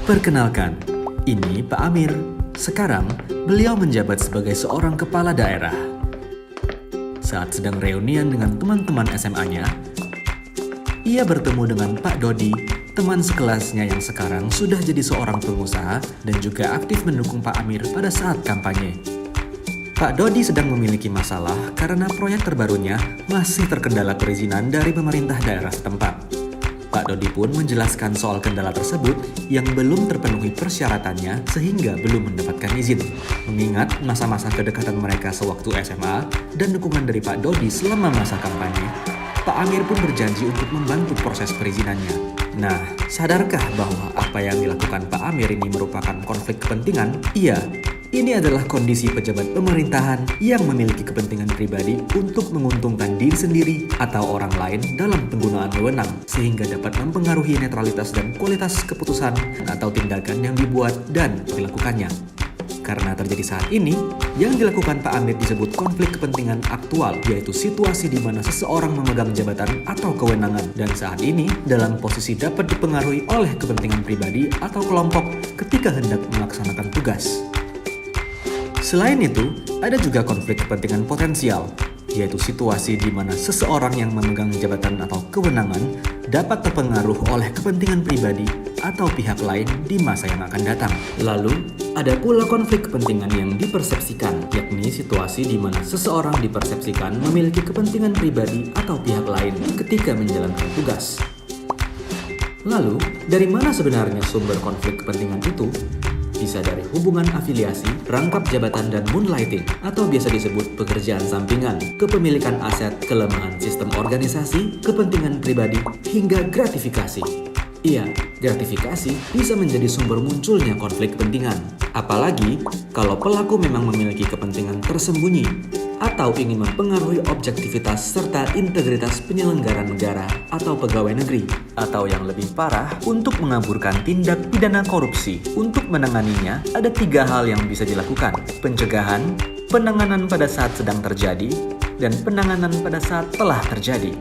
Perkenalkan, ini Pak Amir. Sekarang, beliau menjabat sebagai seorang kepala daerah. Saat sedang reunian dengan teman-teman SMA-nya, ia bertemu dengan Pak Dodi, teman sekelasnya yang sekarang sudah jadi seorang pengusaha dan juga aktif mendukung Pak Amir pada saat kampanye. Pak Dodi sedang memiliki masalah karena proyek terbarunya masih terkendala perizinan dari pemerintah daerah setempat. Pak Dodi pun menjelaskan soal kendala tersebut yang belum terpenuhi persyaratannya sehingga belum mendapatkan izin. Mengingat masa-masa kedekatan mereka sewaktu SMA dan dukungan dari Pak Dodi selama masa kampanye, Pak Amir pun berjanji untuk membantu proses perizinannya. Nah, sadarkah bahwa apa yang dilakukan Pak Amir ini merupakan konflik kepentingan? Iya, ini adalah kondisi pejabat pemerintahan yang memiliki kepentingan pribadi untuk menguntungkan diri sendiri atau orang lain dalam penggunaan wewenang, sehingga dapat mempengaruhi netralitas dan kualitas keputusan atau tindakan yang dibuat dan dilakukannya. Karena terjadi saat ini, yang dilakukan Pak Amir disebut konflik kepentingan aktual, yaitu situasi di mana seseorang memegang jabatan atau kewenangan dan saat ini dalam posisi dapat dipengaruhi oleh kepentingan pribadi atau kelompok ketika hendak melaksanakan tugas. Selain itu, ada juga konflik kepentingan potensial, yaitu situasi di mana seseorang yang memegang jabatan atau kewenangan dapat terpengaruh oleh kepentingan pribadi atau pihak lain di masa yang akan datang. Lalu, ada pula konflik kepentingan yang dipersepsikan, yakni situasi di mana seseorang dipersepsikan memiliki kepentingan pribadi atau pihak lain ketika menjalankan tugas. Lalu, dari mana sebenarnya sumber konflik kepentingan itu? Bisa dari hubungan afiliasi, rangkap jabatan dan moonlighting atau biasa disebut pekerjaan sampingan, kepemilikan aset, kelemahan sistem organisasi, kepentingan pribadi, hingga gratifikasi. Iya, gratifikasi bisa menjadi sumber munculnya konflik kepentingan. Apalagi kalau pelaku memang memiliki kepentingan tersembunyi atau ingin mempengaruhi objektivitas serta integritas penyelenggara negara atau pegawai negeri. Atau yang lebih parah, untuk mengaburkan tindak pidana korupsi. Untuk menanganinya, ada 3 hal yang bisa dilakukan: pencegahan, penanganan pada saat sedang terjadi, dan penanganan pada saat telah terjadi.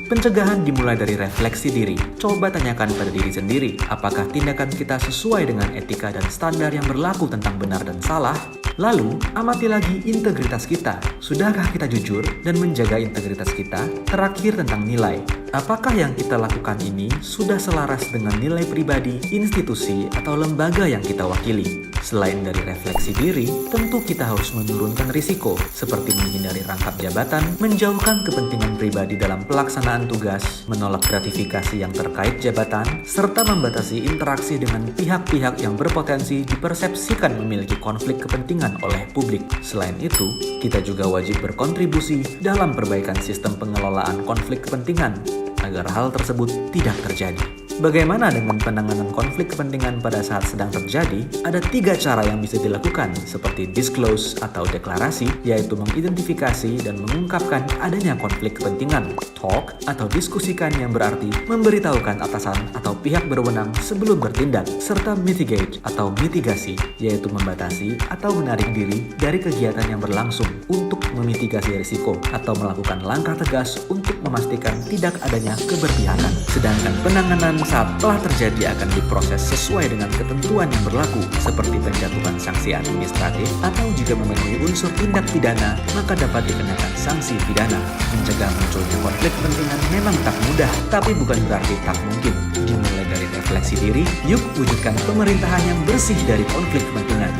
Pencegahan dimulai dari refleksi diri. Coba tanyakan pada diri sendiri, apakah tindakan kita sesuai dengan etika dan standar yang berlaku tentang benar dan salah? Lalu, amati lagi integritas kita. Sudahkah kita jujur dan menjaga integritas kita? Terakhir, tentang nilai. Apakah yang kita lakukan ini sudah selaras dengan nilai pribadi, institusi, atau lembaga yang kita wakili? Selain dari refleksi diri, tentu kita harus menurunkan risiko, seperti menghindari rangkap jabatan, menjauhkan kepentingan pribadi dalam pelaksanaan tugas, menolak gratifikasi yang terkait jabatan, serta membatasi interaksi dengan pihak-pihak yang berpotensi dipersepsikan memiliki konflik kepentingan oleh publik. Selain itu, kita juga wajib berkontribusi dalam perbaikan sistem pengelolaan konflik kepentingan agar hal tersebut tidak terjadi. Bagaimana dengan penanganan konflik kepentingan pada saat sedang terjadi? Ada 3 cara yang bisa dilakukan, seperti disclose atau deklarasi, yaitu mengidentifikasi dan mengungkapkan adanya konflik kepentingan. Talk atau diskusikan, yang berarti memberitahukan atasan atau pihak berwenang sebelum bertindak. Serta mitigate atau mitigasi, yaitu membatasi atau menarik diri dari kegiatan yang berlangsung untuk memitigasi risiko atau melakukan langkah tegas untuk memastikan tidak adanya keberpihakan. Sedangkan penanganan saat telah terjadi akan diproses sesuai dengan ketentuan yang berlaku, seperti penjatuhan sanksi administratif atau jika memenuhi unsur tindak pidana, maka dapat dikenakan sanksi pidana. Mencegah munculnya konflik kepentingan memang tak mudah, tapi bukan berarti tak mungkin. Dimulai dari refleksi diri, yuk wujudkan pemerintahan yang bersih dari konflik kepentingan.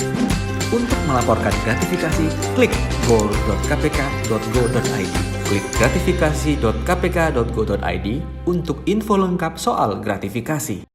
Untuk melaporkan gratifikasi, klik goal.kpk.go.id. Klik gratifikasi.kpk.go.id untuk info lengkap soal gratifikasi.